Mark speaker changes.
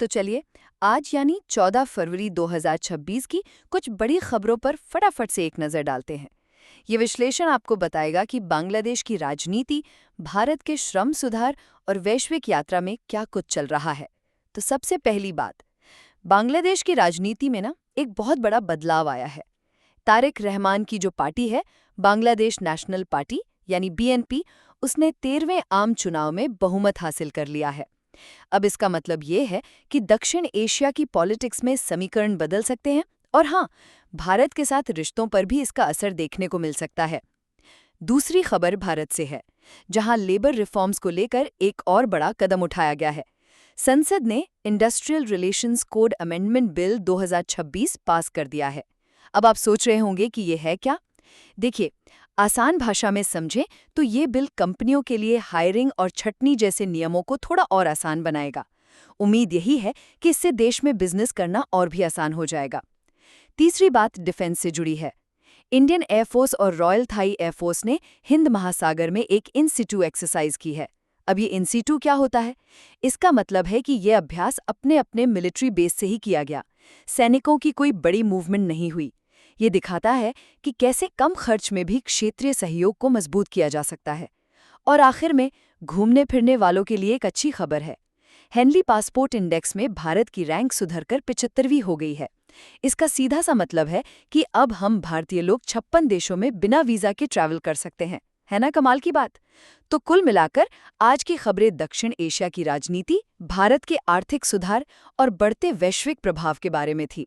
Speaker 1: तो चलिए आज यानी 14 फरवरी 2026 की कुछ बड़ी खबरों पर फटाफट से एक नज़र डालते हैं। ये विश्लेषण आपको बताएगा कि बांग्लादेश की राजनीति, भारत के श्रम सुधार और वैश्विक यात्रा में क्या कुछ चल रहा है। तो सबसे पहली बात, बांग्लादेश की राजनीति में ना एक बहुत बड़ा बदलाव आया है। तारिक रहमान की जो पार्टी है, बांग्लादेश नेशनल पार्टी यानी बीएनपी, उसने 13वें आम चुनाव में बहुमत हासिल कर लिया है। अब इसका मतलब ये है कि दक्षिण एशिया की पॉलिटिक्स में समीकरण बदल सकते हैं और हाँ, भारत के साथ रिश्तों पर भी इसका असर देखने को मिल सकता है। दूसरी खबर भारत से है, जहां लेबर रिफॉर्म्स को लेकर एक और बड़ा कदम उठाया गया है। संसद ने industrial relations code amendment bill 2026 पास कर दिया है। अब आप सोच रहे होंगे कि ये है क्या? देखिए, आसान भाषा में समझें तो ये बिल कंपनियों के लिए हायरिंग और छटनी जैसे नियमों को थोड़ा और आसान बनाएगा। उम्मीद यही है कि इससे देश में बिजनेस करना और भी आसान हो जाएगा। तीसरी बात डिफेंस से जुड़ी है। इंडियन एयरफोर्स और रॉयल थाई एयरफोर्स ने हिंद महासागर में एक इन सिटू एक्सरसाइज की है। अब ये इन सिटू क्या होता है? इसका मतलब है कि ये अभ्यास अपने अपने मिलिट्री बेस से ही किया गया। सैनिकों की कोई बड़ी मूवमेंट नहीं हुई। ये दिखाता है कि कैसे कम खर्च में भी क्षेत्रीय सहयोग को मजबूत किया जा सकता है। और आखिर में घूमने फिरने वालों के लिए एक अच्छी खबर है। हेनली पासपोर्ट इंडेक्स में भारत की रैंक सुधरकर 75वीं हो गई है। इसका सीधा सा मतलब है कि अब हम भारतीय लोग 56 देशों में बिना वीजा के ट्रैवल कर सकते हैं। है ना कमाल की बात? तो कुल मिलाकर आज की खबरें दक्षिण एशिया की राजनीति, भारत के आर्थिक सुधार और बढ़ते वैश्विक प्रभाव के बारे में थी।